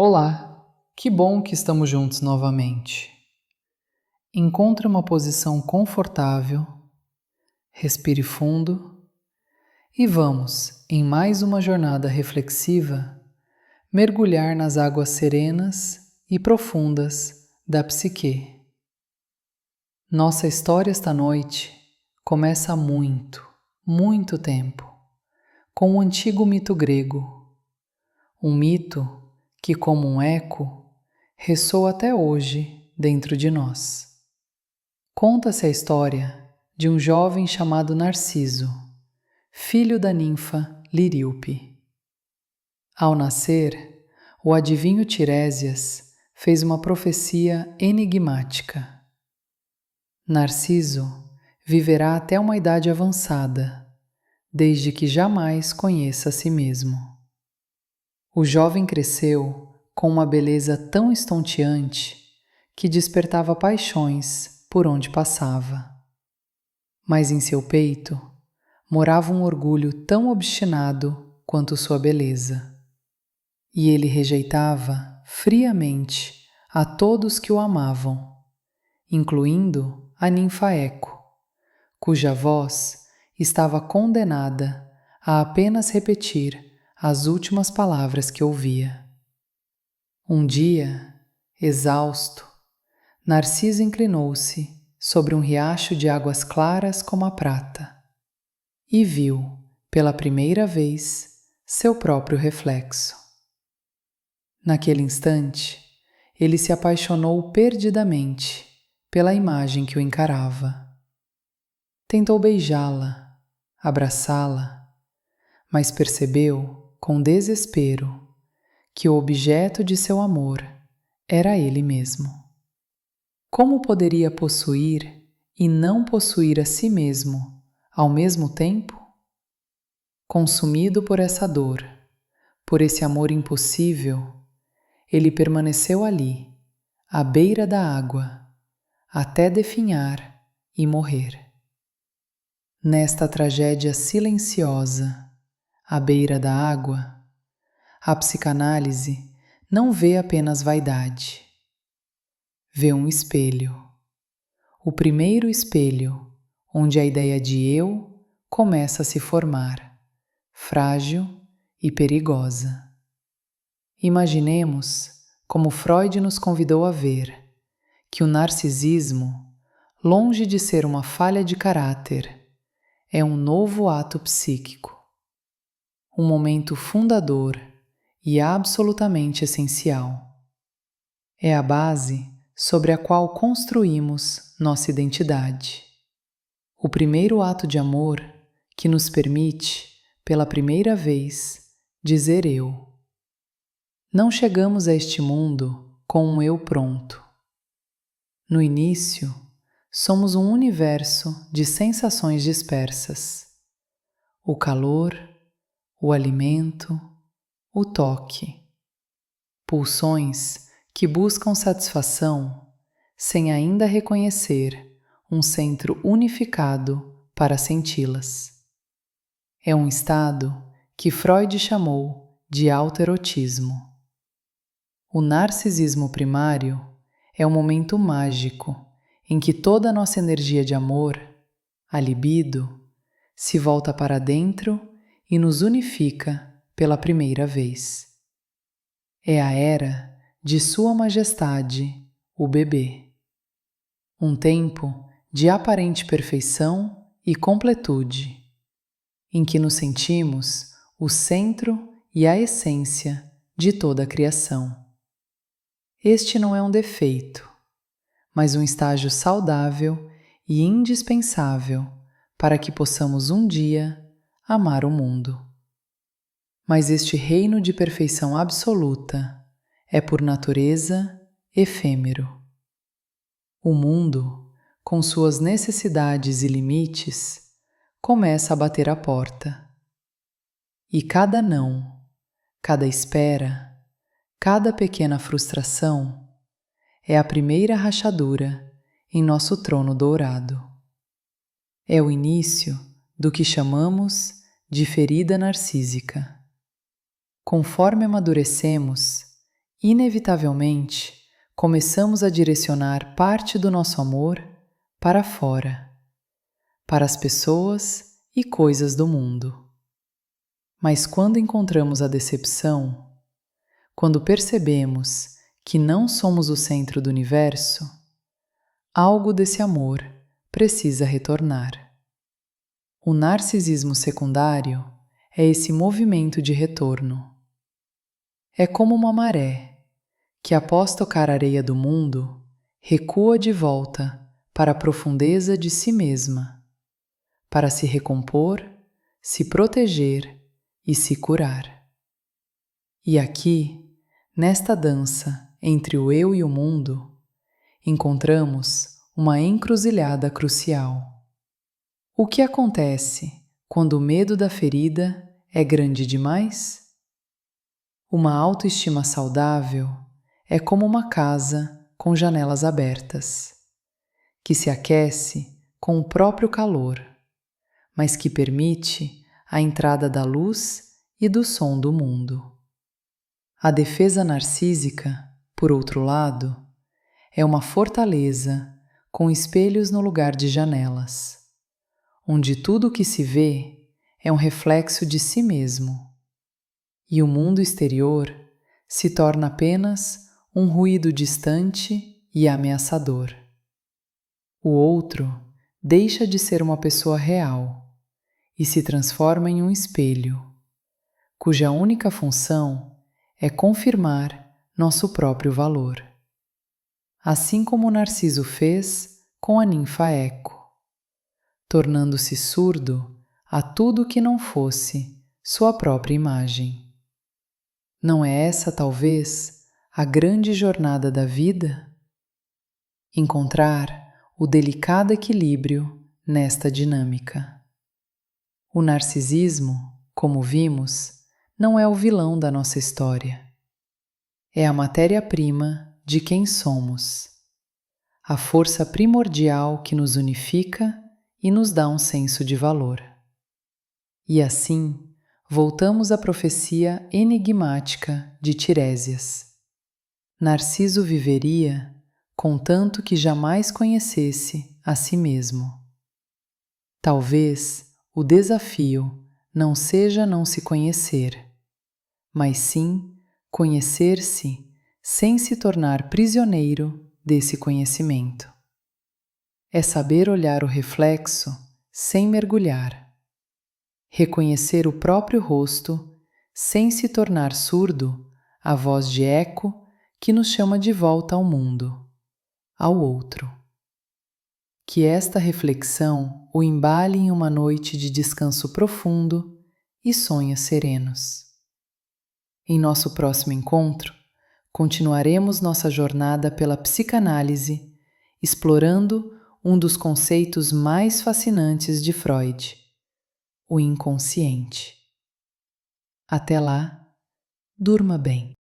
Olá, que bom que estamos juntos novamente. Encontre uma posição confortável, respire fundo e vamos, em mais uma jornada reflexiva, mergulhar nas águas serenas e profundas da psique. Nossa história esta noite começa há muito tempo, com um antigo mito grego, um mito que, como um eco, ressoa até hoje dentro de nós. Conta-se a história de um jovem chamado Narciso, filho da ninfa Liríope. Ao nascer, o adivinho Tiresias fez uma profecia enigmática. Narciso viverá até uma idade avançada, desde que jamais conheça a si mesmo. O jovem cresceu com uma beleza tão estonteante que despertava paixões por onde passava. Mas em seu peito morava um orgulho tão obstinado quanto sua beleza, e ele rejeitava friamente a todos que o amavam, incluindo a ninfa Eco, cuja voz estava condenada a apenas repetir as últimas palavras que ouvia. Um dia, exausto, Narciso inclinou-se sobre um riacho de águas claras como a prata e viu, pela primeira vez, seu próprio reflexo. Naquele instante, ele se apaixonou perdidamente pela imagem que o encarava. Tentou beijá-la, abraçá-la, mas percebeu, com desespero, que o objeto de seu amor era ele mesmo. Como poderia possuir e não possuir a si mesmo ao mesmo tempo? Consumido por essa dor, por esse amor impossível, ele permaneceu ali, à beira da água, até definhar e morrer. Nesta tragédia silenciosa, à beira da água, a psicanálise não vê apenas vaidade. Vê um espelho. O primeiro espelho, onde a ideia de eu começa a se formar, frágil e perigosa. Imaginemos, como Freud nos convidou a ver, que o narcisismo, longe de ser uma falha de caráter, é um novo ato psíquico, um momento fundador e absolutamente essencial. É a base sobre a qual construímos nossa identidade. O primeiro ato de amor que nos permite, pela primeira vez, dizer eu. Não chegamos a este mundo com um eu pronto. No início, somos um universo de sensações dispersas. O calor, o alimento, o toque. Pulsões que buscam satisfação sem ainda reconhecer um centro unificado para senti-las. É um estado que Freud chamou de autoerotismo. O narcisismo primário é um momento mágico em que toda a nossa energia de amor, a libido, se volta para dentro e nos unifica pela primeira vez. É a era de Sua Majestade, o bebê. Um tempo de aparente perfeição e completude, em que nos sentimos o centro e a essência de toda a criação. Este não é um defeito, mas um estágio saudável e indispensável para que possamos um dia amar o mundo. Mas este reino de perfeição absoluta é por natureza efêmero. O mundo, com suas necessidades e limites, começa a bater à porta. E cada não, cada espera, cada pequena frustração é a primeira rachadura em nosso trono dourado. É o início do que chamamos de ferida narcísica. Conforme amadurecemos inevitavelmente começamos a direcionar parte do nosso amor para fora, para as pessoas e coisas do mundo. Mas quando encontramos a decepção, quando percebemos que não somos o centro do universo, algo desse amor precisa retornar. O narcisismo secundário é esse movimento de retorno. É como uma maré que, após tocar a areia do mundo, recua de volta para a profundeza de si mesma, para se recompor, se proteger e se curar. E aqui, nesta dança entre o eu e o mundo, encontramos uma encruzilhada crucial. O que acontece quando o medo da ferida é grande demais? Uma autoestima saudável é como uma casa com janelas abertas, que se aquece com o próprio calor, mas que permite a entrada da luz e do som do mundo. A defesa narcísica, por outro lado, é uma fortaleza com espelhos no lugar de janelas, onde tudo o que se vê é um reflexo de si mesmo, e o mundo exterior se torna apenas um ruído distante e ameaçador. O outro deixa de ser uma pessoa real e se transforma em um espelho, cuja única função é confirmar nosso próprio valor. Assim como o Narciso fez com a ninfa Eco, tornando-se surdo a tudo que não fosse sua própria imagem. Não é essa, talvez, a grande jornada da vida? Encontrar o delicado equilíbrio nesta dinâmica. O narcisismo, como vimos, não é o vilão da nossa história. É a matéria-prima de quem somos, a força primordial que nos unifica e nos dá um senso de valor. E assim, voltamos à profecia enigmática de Tiresias. Narciso viveria contanto que jamais conhecesse a si mesmo. Talvez o desafio não seja não se conhecer, mas sim conhecer-se sem se tornar prisioneiro desse conhecimento. É saber olhar o reflexo sem mergulhar, reconhecer o próprio rosto sem se tornar surdo à voz de eco que nos chama de volta ao mundo, ao outro. Que esta reflexão o embale em uma noite de descanso profundo e sonhos serenos. Em nosso próximo encontro, continuaremos nossa jornada pela psicanálise, explorando um dos conceitos mais fascinantes de Freud, o inconsciente. Até lá, durma bem.